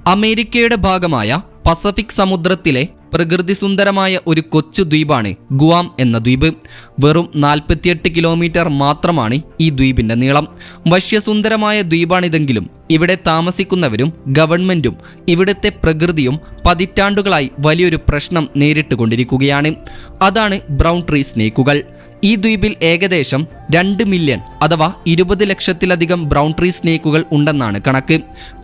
അമേരിക്കയുടെ ഭാഗമായ പസഫിക് സമുദ്രത്തിലെ പ്രകൃതിസുന്ദരമായ ഒരു കൊച്ചു ദ്വീപാണ് ഗുവാം എന്ന ദ്വീപ്. വെറും 48 കിലോമീറ്റർ മാത്രമാണ് ഈ ദ്വീപിൻ്റെ നീളം. വശ്യസുന്ദരമായ ദ്വീപാണിതെങ്കിലും ഇവിടെ താമസിക്കുന്നവരും ഗവൺമെൻറ്റും ഇവിടുത്തെ പ്രകൃതിയും പതിറ്റാണ്ടുകളായി വലിയൊരു പ്രശ്നം നേരിട്ടുകൊണ്ടിരിക്കുകയാണ്. അതാണ് ബ്രൗൺ ട്രീ സ്നേക്കുകൾ. ഈ ദ്വീപിൽ ഏകദേശം 2 മില്യൺ അഥവാ 20 ലക്ഷത്തിലധികം ബ്രൗൺ ട്രീ സ്നേക്കുകൾ ഉണ്ടെന്നാണ് കണക്ക്.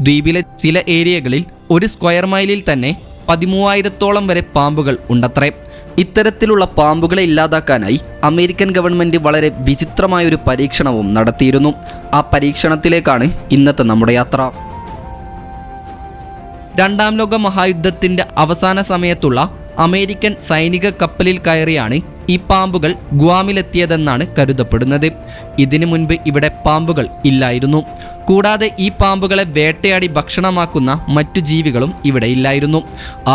ദ്വീപിലെ ചില ഏരിയകളിൽ ഒരു സ്ക്വയർ മൈലിൽ തന്നെ 13,000-ഓളം വരെ പാമ്പുകൾ ഉണ്ടത്രേ. ഇത്തരത്തിലുള്ള പാമ്പുകളെ ഇല്ലാതാക്കാനായി അമേരിക്കൻ ഗവൺമെൻറ് വളരെ വിചിത്രമായൊരു പരീക്ഷണവും നടത്തിയിരുന്നു. ആ പരീക്ഷണത്തിലേക്കാണ് ഇന്നത്തെ നമ്മുടെ യാത്ര. രണ്ടാം ലോക മഹായുദ്ധത്തിൻ്റെ അവസാന സമയത്തുള്ള അമേരിക്കൻ സൈനിക കപ്പലിൽ കയറിയാണ് ഈ പാമ്പുകൾ ഗുവാമിലെത്തിയതെന്നാണ് കരുതപ്പെടുന്നത്. ഇതിനു മുൻപ് ഇവിടെ പാമ്പുകൾ ഇല്ലായിരുന്നു. കൂടാതെ ഈ പാമ്പുകളെ വേട്ടയാടി ഭക്ഷണമാക്കുന്ന മറ്റു ജീവികളും ഇവിടെ ഇല്ലായിരുന്നു.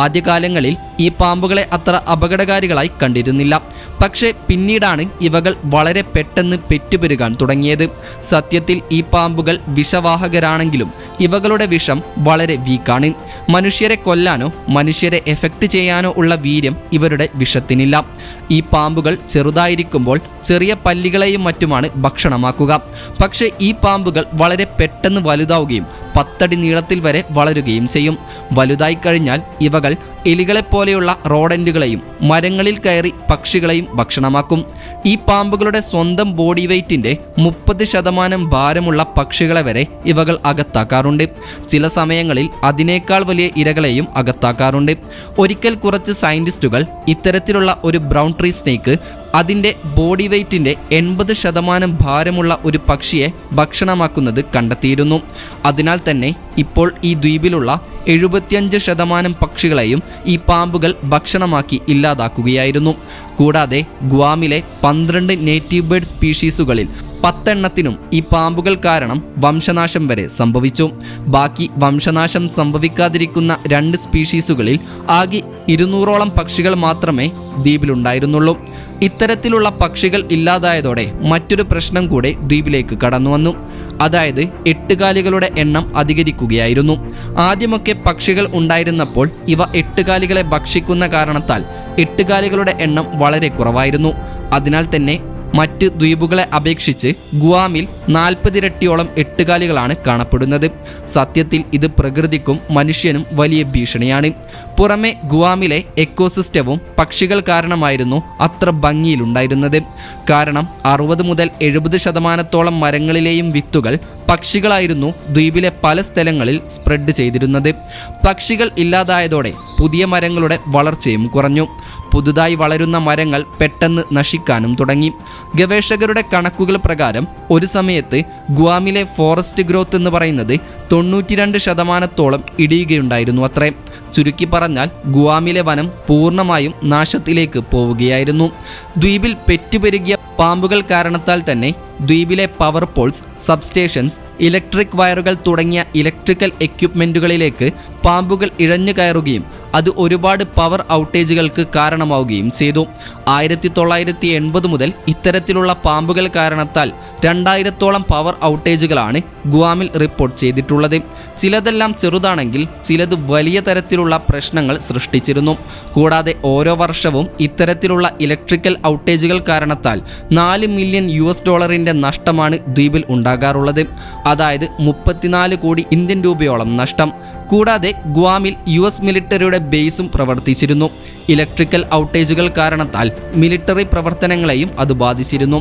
ആദ്യകാലങ്ങളിൽ ഈ പാമ്പുകളെ അത്ര അപകടകാരികളായി കണ്ടിരുന്നില്ല. പക്ഷേ പിന്നീടാണ് ഇവകൾ വളരെ പെട്ടെന്ന് പെറ്റുപെരുകാൻ തുടങ്ങിയത്. സത്യത്തിൽ ഈ പാമ്പുകൾ വിഷവാഹകരാണെങ്കിലും ഇവകളുടെ വിഷം വളരെ വീക്കാണ്. മനുഷ്യരെ കൊല്ലാനോ മനുഷ്യരെ എഫക്റ്റ് ചെയ്യാനോ ഉള്ള വീര്യം ഇവരുടെ വിഷത്തിനില്ല. ഈ പാമ്പുകൾ ചെറുതായിരിക്കുമ്പോൾ ചെറിയ പല്ലികളെയും മറ്റുമാണ് ഭക്ഷണമാക്കുക. പക്ഷേ ഈ പാമ്പുകൾ വളരെ പെട്ടെന്ന് വലുതാവുകയും 10 അടി നീളത്തിൽ വരെ വളരുകയും ചെയ്യും. വലുതായി കഴിഞ്ഞാൽ ഇവകൾ എലികളെപ്പോലെയുള്ള റോഡൻറ്റുകളെയും മരങ്ങളിൽ കയറി പക്ഷികളെയും ഭക്ഷണമാക്കും. ഈ പാമ്പുകളുടെ സ്വന്തം ബോഡി വെയ്റ്റിൻ്റെ 30% ഭാരമുള്ള പക്ഷികളെ വരെ ഇവകൾ അകത്താക്കാറുണ്ട്. ചില സമയങ്ങളിൽ അതിനേക്കാൾ വലിയ ഇരകളെയും അകത്താക്കാറുണ്ട്. ഒരിക്കൽ കുറച്ച് സയൻറ്റിസ്റ്റുകൾ ഇത്തരത്തിലുള്ള ഒരു ബ്രൗൺ ട്രീ സ്നേക്ക് അതിൻ്റെ ബോഡി വെയ്റ്റിൻ്റെ 80% ഭാരമുള്ള ഒരു പക്ഷിയെ ഭക്ഷണമാക്കുന്നത് കണ്ടെത്തിയിരുന്നു. അതിനാൽ തന്നെ ഇപ്പോൾ ഈ ദ്വീപിലുള്ള 75% പക്ഷികളെയും ഈ പാമ്പുകൾ ഭക്ഷണമാക്കി ഇല്ലാതാക്കുകയായിരുന്നു. കൂടാതെ ഗുവാമിലെ 12 നേറ്റീവ് ബേർഡ് സ്പീഷീസുകളിൽ 10 എണ്ണത്തിനും ഈ പാമ്പുകൾ കാരണം വംശനാശം വരെ സംഭവിച്ചു. ബാക്കി വംശനാശം സംഭവിക്കാതിരിക്കുന്ന 2 സ്പീഷീസുകളിൽ ആകെ 200ഓളം പക്ഷികൾ മാത്രമേ ദ്വീപിലുണ്ടായിരുന്നുള്ളൂ. ഇത്തരത്തിലുള്ള പക്ഷികൾ ഇല്ലാതായതോടെ മറ്റൊരു പ്രശ്നം കൂടെ ദ്വീപിലേക്ക് കടന്നു വന്നു. അതായത് 8 എണ്ണം അധികരിക്കുകയായിരുന്നു. ആദ്യമൊക്കെ പക്ഷികൾ ഉണ്ടായിരുന്നപ്പോൾ ഇവ 8 ഭക്ഷിക്കുന്ന കാരണത്താൽ 8 എണ്ണം വളരെ കുറവായിരുന്നു. അതിനാൽ തന്നെ മറ്റ് ദ്വീപുകളെ അപേക്ഷിച്ച് ഗുവാമിൽ 40 ഇരട്ടിയോളം 8 കാണപ്പെടുന്നത്. സത്യത്തിൽ ഇത് പ്രകൃതിക്കും മനുഷ്യനും വലിയ ഭീഷണിയാണ്. പുറമെ ഗുവാമിലെ എക്കോസിസ്റ്റവും പക്ഷികൾ കാരണമായിരുന്നു അത്ര ഭംഗിയിലുണ്ടായിരുന്നത്. കാരണം 60 മുതൽ 70% മരങ്ങളിലെയും വിത്തുകൾ പക്ഷികളായിരുന്നു ദ്വീപിലെ പല സ്ഥലങ്ങളിൽ സ്പ്രെഡ് ചെയ്തിരുന്നത്. പക്ഷികൾ ഇല്ലാതായതോടെ പുതിയ മരങ്ങളുടെ വളർച്ചയും കുറഞ്ഞു. പുതുതായി വളരുന്ന മരങ്ങൾ പെട്ടെന്ന് നശിക്കാനും തുടങ്ങി. ഗവേഷകരുടെ കണക്കുകൾ പ്രകാരം ഒരു സമയത്ത് ഗുവാമിലെ ഫോറസ്റ്റ് ഗ്രോത്ത് എന്ന് പറയുന്നത് 92% ഇടിയുകയുണ്ടായിരുന്നു അത്രേ. ചുരുക്കി പറഞ്ഞാൽ ഗുവാമിലെ വനം പൂർണ്ണമായും നാശത്തിലേക്ക് പോവുകയായിരുന്നു. ദ്വീപിൽ പെറ്റുപെരുകിയ പാമ്പുകൾ കാരണത്താൽ തന്നെ ദ്വീപിലെ പവർ പോൾസ്, സബ്സ്റ്റേഷൻസ്, ഇലക്ട്രിക് വയറുകൾ തുടങ്ങിയ ഇലക്ട്രിക്കൽ എക്യുപ്മെൻറ്റുകളിലേക്ക് പാമ്പുകൾ ഇഴഞ്ഞു കയറുകയും അത് ഒരുപാട് പവർ ഔട്ടേജുകൾക്ക് കാരണമാവുകയും ചെയ്തു. 1980 മുതൽ ഇത്തരത്തിലുള്ള പാമ്പുകൾ കാരണത്താൽ 2000ഓളം പവർ ഔട്ടേജുകളാണ് ഗുവാമിൽ റിപ്പോർട്ട് ചെയ്തിട്ടുള്ളത്. ചിലതെല്ലാം ചെറുതാണെങ്കിൽ ചിലത് വലിയ തരത്തിലുള്ള പ്രശ്നങ്ങൾ സൃഷ്ടിച്ചിരുന്നു. കൂടാതെ ഓരോ വർഷവും ഇത്തരത്തിലുള്ള ഇലക്ട്രിക്കൽ ഔട്ടേജുകൾ കാരണത്താൽ $4 മില്യൺ നഷ്ടമാണ് ദ്വീപിൽ ഉണ്ടാകാറുള്ളത്. അതായത് 34 കോടി ഇന്ത്യൻ രൂപയോളം നഷ്ടം. കൂടാതെ ഗുവാമിൽ US മിലിറ്ററിയുടെ ബേസും പ്രവർത്തിച്ചിരുന്നു. ഇലക്ട്രിക്കൽ ഔട്ടേജുകൾ കാരണത്താൽ മിലിറ്ററി പ്രവർത്തനങ്ങളെയും അത് ബാധിച്ചിരുന്നു.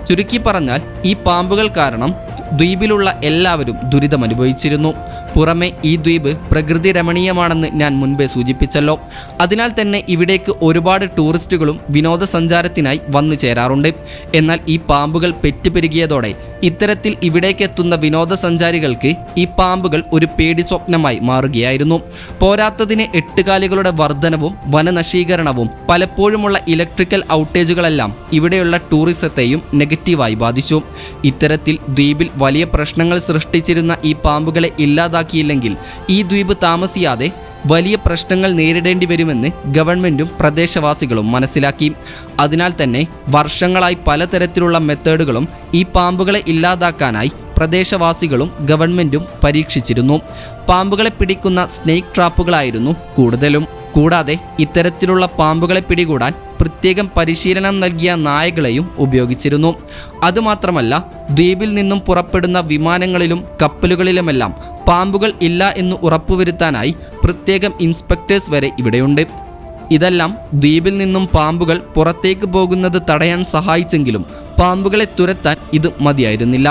ചുരുക്കി പറഞ്ഞാൽ ഈ പാമ്പുകൾ കാരണം ദ്വീപിലുള്ള എല്ലാവരും ദുരിതമനുഭവിച്ചിരുന്നു. പുറമെ ഈ ദ്വീപ് പ്രകൃതി രമണീയമാണെന്ന് ഞാൻ മുൻപേ സൂചിപ്പിച്ചല്ലോ. അതിനാൽ തന്നെ ഇവിടേക്ക് ഒരുപാട് ടൂറിസ്റ്റുകളും വിനോദസഞ്ചാരത്തിനായി വന്നു ചേരാറുണ്ട്. എന്നാൽ ഈ പാമ്പുകൾ പെറ്റുപെരുകിയതോടെ ഇത്തരത്തിൽ ഇവിടേക്കെത്തുന്ന വിനോദസഞ്ചാരികൾക്ക് ഈ പാമ്പുകൾ ഒരു പേടി സ്വപ്നമായി മാറുകയായിരുന്നു. പോരാത്തതിന് 8 വർധനവും വനനശീകരണവും പലപ്പോഴുമുള്ള ഇലക്ട്രിക്കൽ ഔട്ടേജുകളെല്ലാം ഇവിടെയുള്ള ടൂറിസത്തെയും നെഗറ്റീവായി ബാധിച്ചു. ഇത്തരത്തിൽ ദ്വീപിൽ വലിയ പ്രശ്നങ്ങൾ സൃഷ്ടിച്ചിരുന്ന ഈ പാമ്പുകളെ ഇല്ലാതാക്കിയില്ലെങ്കിൽ ഈ ദ്വീപ് താമസിയാതെ വലിയ പ്രശ്നങ്ങൾ നേരിടേണ്ടി വരുമെന്ന് ഗവൺമെൻറ്റും പ്രദേശവാസികളും മനസ്സിലാക്കി. അതിനാൽ തന്നെ വർഷങ്ങളായി പലതരത്തിലുള്ള മെത്തേഡുകളും ഈ പാമ്പുകളെ ഇല്ലാതാക്കാനായി പ്രദേശവാസികളും ഗവൺമെന്റും പരീക്ഷിച്ചിരുന്നു. പാമ്പുകളെ പിടിക്കുന്ന സ്നേക്ക് ട്രാപ്പുകളായിരുന്നു കൂടുതലും. കൂടാതെ ഇത്തരത്തിലുള്ള പാമ്പുകളെ പിടികൂടാൻ പ്രത്യേകം പരിശീലനം നൽകിയ നായകളെയും ഉപയോഗിച്ചിരുന്നു. അതുമാത്രമല്ല, ദ്വീപിൽ നിന്നും പുറപ്പെടുന്ന വിമാനങ്ങളിലും കപ്പലുകളിലുമെല്ലാം പാമ്പുകൾ ഇല്ല എന്ന് ഉറപ്പുവരുത്താനായി പ്രത്യേകം ഇൻസ്പെക്ടേഴ്സ് വരെ ഇവിടെയുണ്ട്. ഇതെല്ലാം ദ്വീപിൽ നിന്നും പാമ്പുകൾ പുറത്തേക്ക് പോകുന്നത് തടയാൻ സഹായിച്ചെങ്കിലും പാമ്പുകളെ തുരത്താൻ ഇത് മതിയായിരുന്നില്ല.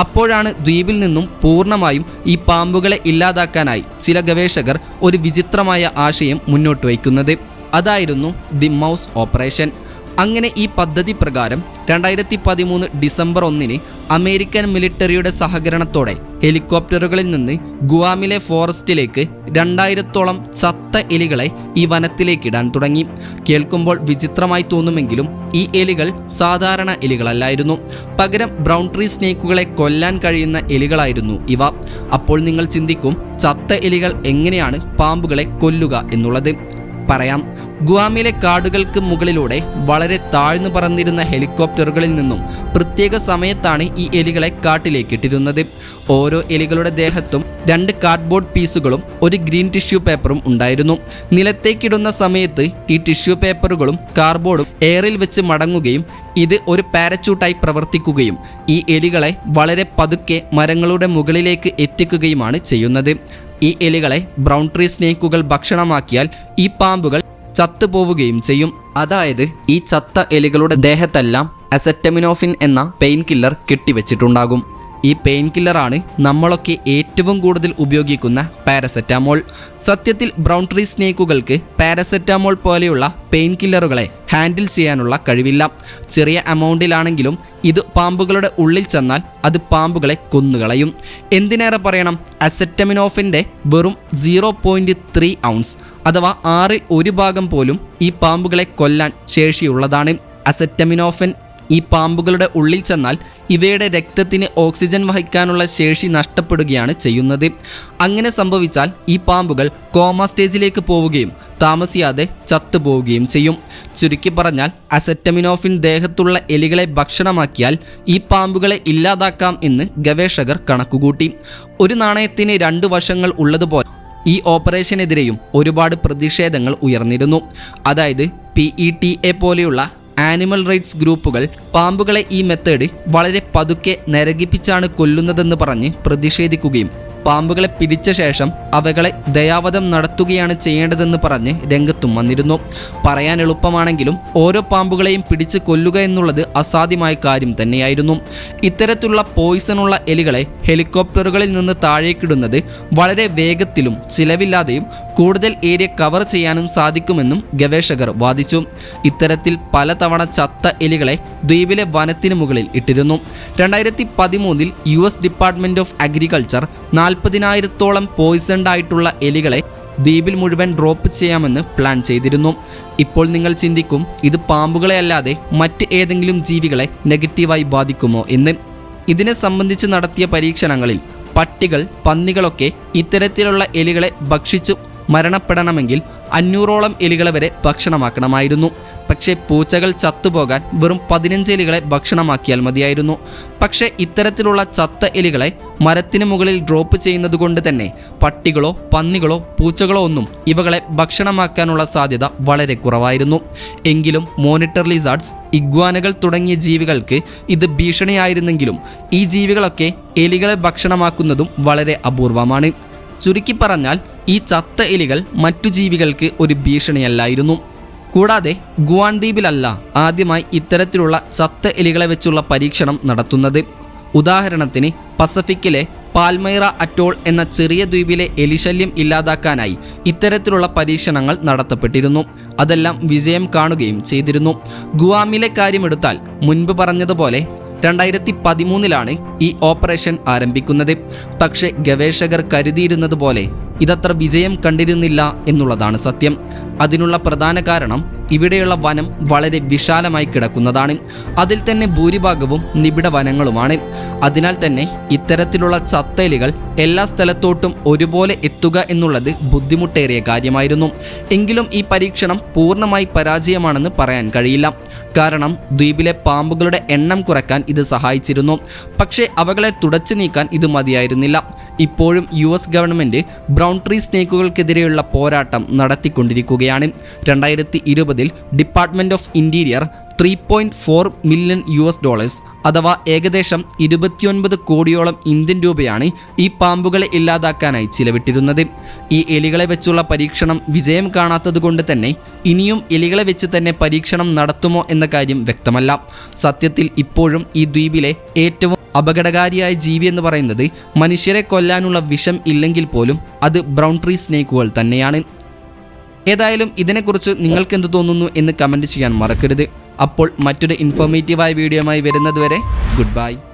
അപ്പോഴാണ് ദ്വീപിൽ നിന്നും പൂർണ്ണമായും ഈ പാമ്പുകളെ ഇല്ലാതാക്കാനായി ചില ഗവേഷകർ ഒരു വിചിത്രമായ ആശയം മുന്നോട്ട് വയ്ക്കുന്നത്. അതായിരുന്നു ദി മൗസ് ഓപ്പറേഷൻ. അങ്ങനെ ഈ പദ്ധതി പ്രകാരം 2013 ഡിസംബർ 1 അമേരിക്കൻ മിലിറ്ററിയുടെ സഹകരണത്തോടെ ഹെലികോപ്റ്ററുകളിൽ നിന്ന് ഗുവാമിലെ ഫോറസ്റ്റിലേക്ക് 2000-ഓളം ചത്ത എലികളെ ഈ വനത്തിലേക്കിടാൻ തുടങ്ങി. കേൾക്കുമ്പോൾ വിചിത്രമായി തോന്നുമെങ്കിലും ഈ എലികൾ സാധാരണ എലികളല്ലായിരുന്നു. പകരം ബ്രൗൺ ട്രീ സ്നേക്കുകളെ കൊല്ലാൻ കഴിയുന്ന എലികളായിരുന്നു ഇവ. അപ്പോൾ നിങ്ങൾ ചിന്തിക്കും, ചത്ത എലികൾ എങ്ങനെയാണ് പാമ്പുകളെ കൊല്ലുക എന്നുള്ളത്. പറയാം. ഗുവാമിലെ കാടുകൾക്ക് മുകളിലൂടെ വളരെ താഴ്ന്നു പറന്നിരുന്ന ഹെലികോപ്റ്ററുകളിൽ നിന്നും പ്രത്യേക സമയത്താണ് ഈ എലികളെ കാട്ടിലേക്കിട്ടിരുന്നത്. ഓരോ എലികളുടെ ദേഹത്തും 2 കാർഡ്ബോർഡ് പീസുകളും ഒരു ഗ്രീൻ ടിഷ്യൂ പേപ്പറും ഉണ്ടായിരുന്നു. നിലത്തേക്കിടുന്ന സമയത്ത് ഈ ടിഷ്യൂ പേപ്പറുകളും കാർഡ്ബോർഡും എയറിൽ വെച്ച് മടങ്ങുകയും ഇത് ഒരു പാരച്യൂട്ടായി പ്രവർത്തിക്കുകയും ഈ എലികളെ വളരെ പതുക്കെ മരങ്ങളുടെ മുകളിലേക്ക് എത്തിക്കുകയുമാണ് ചെയ്യുന്നത്. ഈ എലികളെ ബ്രൗൺ ട്രീ സ്നേക്കുകൾ ഭക്ഷണമാക്കിയാൽ ഈ പാമ്പുകൾ ചത്തുപോവുകയും ചെയ്യും. അതായത് ഈ ചത്ത എലികളുടെ ദേഹത്തെല്ലാം അസെറ്റമിനോഫിൻ എന്ന പെയിൻ കില്ലർ കെട്ടിവെച്ചിട്ടുണ്ടാകും. ഈ പെയിൻ കില്ലറാണ് നമ്മളൊക്കെ ഏറ്റവും കൂടുതൽ ഉപയോഗിക്കുന്ന പാരസെറ്റാമോൾ. സത്യത്തിൽ ബ്രൗൺ ട്രീ സ്നേക്കുകൾക്ക് പാരസെറ്റാമോൾ പോലെയുള്ള പെയിൻ കില്ലറുകളെ ഹാൻഡിൽ ചെയ്യാനുള്ള കഴിവില്ല. ചെറിയ എമൗണ്ടിലാണെങ്കിലും ഇത് പാമ്പുകളുടെ ഉള്ളിൽ ചെന്നാൽ അത് പാമ്പുകളെ കൊന്നുകളയും. എന്തിനേറെ പറയണം, അസെറ്റമിനോഫിൻ്റെ വെറും 0.3 ഔൺസ് അഥവാ 1/6 ഭാഗം പോലും ഈ പാമ്പുകളെ കൊല്ലാൻ ശേഷിയുള്ളതാണ്. അസെറ്റമിനോഫിൻ ഈ പാമ്പുകളുടെ ഉള്ളിൽ ചെന്നാൽ ഇവയുടെ രക്തത്തിന് ഓക്സിജൻ വഹിക്കാനുള്ള ശേഷി നഷ്ടപ്പെടുകയാണ് ചെയ്യുന്നത്. അങ്ങനെ സംഭവിച്ചാൽ ഈ പാമ്പുകൾ കോമ സ്റ്റേജിലേക്ക് പോവുകയും താമസിയാതെ ചത്തുപോവുകയും ചെയ്യും. ചുരുക്കി പറഞ്ഞാൽ അസെറ്റമിനോഫിൻ ദേഹത്തുള്ള എലികളെ ഭക്ഷണമാക്കിയാൽ ഈ പാമ്പുകളെ ഇല്ലാതാക്കാം എന്ന് ഗവേഷകർ കണക്കുകൂട്ടി. ഒരു നാണയത്തിന് 2 വശങ്ങൾ ഉള്ളതുപോലെ ഈ ഓപ്പറേഷനെതിരെയും ഒരുപാട് പ്രതിഷേധങ്ങൾ ഉയർന്നിരുന്നു. അതായത് PETA പോലെയുള്ള ആനിമൽ റൈറ്റ്സ് ഗ്രൂപ്പുകൾ പാമ്പുകളെ ഈ മെത്തേഡ് വളരെ പതുക്കെ നരകിപ്പിച്ചാണ് കൊല്ലുന്നതെന്ന് പറഞ്ഞ് പ്രതിഷേധിക്കുകയും പാമ്പുകളെ പിടിച്ച ശേഷം അവകളെ ദയാവധം നടത്തുകയാണ് ചെയ്യേണ്ടതെന്ന് പറഞ്ഞ് രംഗത്തും വന്നിരുന്നു. പറയാൻ എളുപ്പമാണെങ്കിലും ഓരോ പാമ്പുകളെയും പിടിച്ച് കൊല്ലുക എന്നുള്ളത് അസാധ്യമായ കാര്യം തന്നെയായിരുന്നു. ഇത്തരത്തിലുള്ള പോയിസണുള്ള എലികളെ ഹെലികോപ്റ്ററുകളിൽ നിന്ന് താഴേക്കിടുന്നത് വളരെ വേഗത്തിലും ചിലവില്ലാതെയും കൂടുതൽ ഏരിയ കവർ ചെയ്യാനും സാധിക്കുമെന്നും ഗവേഷകർ വാദിച്ചു. ഇത്തരത്തിൽ പലതവണ ചത്ത എലികളെ ദ്വീപിലെ വനത്തിന് മുകളിൽ ഇട്ടിരുന്നു. 2013 US ഡിപ്പാർട്ട്മെന്റ് ഓഫ് അഗ്രികൾച്ചർ 40,000-ഓളം പോയിസൺഡ് ആയിട്ടുള്ള എലികളെ ദ്വീപിൽ മുഴുവൻ ഡ്രോപ്പ് ചെയ്യാമെന്ന് പ്ലാൻ ചെയ്തിരുന്നു. ഇപ്പോൾ നിങ്ങൾ ചിന്തിക്കും, ഇത് പാമ്പുകളെ അല്ലാതെ മറ്റ് ഏതെങ്കിലും ജീവികളെ നെഗറ്റീവായി ബാധിക്കുമോ എന്ന്. ഇതിനെ സംബന്ധിച്ച് നടത്തിയ പരീക്ഷണങ്ങളിൽ പട്ടികൾ, പന്നികളൊക്കെ ഇത്തരത്തിലുള്ള എലികളെ ഭക്ഷിച്ചു മരണപ്പെടണമെങ്കിൽ 500-ഓളം എലികളെ വരെ ഭക്ഷണമാക്കണമായിരുന്നു. പക്ഷേ പൂച്ചകൾ ചത്തുപോകാൻ വെറും 15 എലികളെ ഭക്ഷണമാക്കിയാൽ മതിയായിരുന്നു. പക്ഷേ ഇത്തരത്തിലുള്ള ചത്ത എലികളെ മരത്തിന് മുകളിൽ ഡ്രോപ്പ് ചെയ്യുന്നത് കൊണ്ട് തന്നെ പട്ടികളോ പന്നികളോ പൂച്ചകളോ ഒന്നും ഇവകളെ ഭക്ഷണമാക്കാനുള്ള സാധ്യത വളരെ കുറവായിരുന്നു. എങ്കിലും മോണിറ്റർ ലിസാർഡ്സ്, ഇഗ്വാനകൾ തുടങ്ങിയ ജീവികൾക്ക് ഇത് ഭീഷണിയായിരുന്നെങ്കിലും ഈ ജീവികളൊക്കെ എലികളെ ഭക്ഷണമാക്കുന്നതും വളരെ അപൂർവമാണ്. ചുരുക്കി പറഞ്ഞാൽ ഈ ചത്ത എലികൾ മറ്റു ജീവികൾക്ക് ഒരു ഭീഷണിയല്ലായിരുന്നു. കൂടാതെ ഗുവാൻ ദ്വീപിലല്ല ആദ്യമായി ഇത്തരത്തിലുള്ള ചത്ത എലികളെ വെച്ചുള്ള പരീക്ഷണം നടത്തുന്നത്. ഉദാഹരണത്തിന് പസഫിക്കിലെ പാൽമൈറ അറ്റോൾ എന്ന ചെറിയ ദ്വീപിലെ എലിശല്യം ഇല്ലാതാക്കാനായി ഇത്തരത്തിലുള്ള പരീക്ഷണങ്ങൾ നടത്തപ്പെട്ടിരുന്നു. അതെല്ലാം വിജയം കാണുകയും ചെയ്തിരുന്നു. ഗുവാമിലെ കാര്യമെടുത്താൽ മുൻപ് പറഞ്ഞതുപോലെ 2013 ഈ ഓപ്പറേഷൻ ആരംഭിക്കുന്നത്. പക്ഷേ ഗവേഷകർ കരുതിയിരുന്നത് പോലെ ഇതത്ര വിജയം കണ്ടിരുന്നില്ല എന്നുള്ളതാണ് സത്യം. അതിനുള്ള പ്രധാന കാരണം ഇവിടെയുള്ള വനം വളരെ വിശാലമായി കിടക്കുന്നതാണ്. അതിൽ തന്നെ ഭൂരിഭാഗവും നിബിഡ വനങ്ങളുമാണ്. അതിനാൽ തന്നെ ഇത്തരത്തിലുള്ള ചത്തലികൾ എല്ലാ സ്ഥലത്തോട്ടും ഒരുപോലെ എത്തുക എന്നുള്ളത് ബുദ്ധിമുട്ടേറിയ കാര്യമായിരുന്നു. എങ്കിലും ഈ പരീക്ഷണം പൂർണ്ണമായി പരാജയമാണെന്ന് പറയാൻ കഴിയില്ല. കാരണം ദ്വീപിലെ പാമ്പുകളുടെ എണ്ണം കുറയ്ക്കാൻ ഇത് സഹായിച്ചിരുന്നു. പക്ഷേ അവകളെ തുടച്ചു നീക്കാൻ ഇത് മതിയായിരുന്നില്ല. ഇപ്പോഴും US ഗവൺമെൻറ് ബ്രൗൺ ട്രീ സ്നേക്കുകൾക്കെതിരെയുള്ള പോരാട്ടം നടത്തിക്കൊണ്ടിരിക്കുകയാണ്. 2020 ഡിപ്പാർട്ട്മെൻറ്റ് ഓഫ് ഇൻറ്റീരിയർ $3.4 മില്യൺ അഥവാ ഏകദേശം 29 കോടിയോളം ഇന്ത്യൻ രൂപയാണ് ഈ പാമ്പുകളെ ഇല്ലാതാക്കാനായി ചിലവിട്ടിരുന്നത്. ഈ എലികളെ വെച്ചുള്ള പരീക്ഷണം വിജയം കാണാത്തത് കൊണ്ട് തന്നെ ഇനിയും എലികളെ വെച്ച് തന്നെ പരീക്ഷണം നടത്തുമോ എന്ന കാര്യം വ്യക്തമല്ല. സത്യത്തിൽ ഇപ്പോഴും ഈ ദ്വീപിലെ ഏറ്റവും അപകടകാരിയായ ജീവി എന്ന് പറയുന്നത് മനുഷ്യരെ കൊല്ലാനുള്ള വിഷം ഇല്ലെങ്കിൽ പോലും അത് ബ്രൗൺ ട്രീ സ്നേക്കുകൾ തന്നെയാണ്. ഏതായാലും ഇതിനെക്കുറിച്ച് നിങ്ങൾക്ക് എന്ത് തോന്നുന്നു എന്ന് കമൻറ്റ് ചെയ്യാൻ മറക്കരുത്. അപ്പോൾ മറ്റൊരു ഇൻഫോർമേറ്റീവായ വീഡിയോയുമായി വരുന്നതുവരെ ഗുഡ് ബൈ.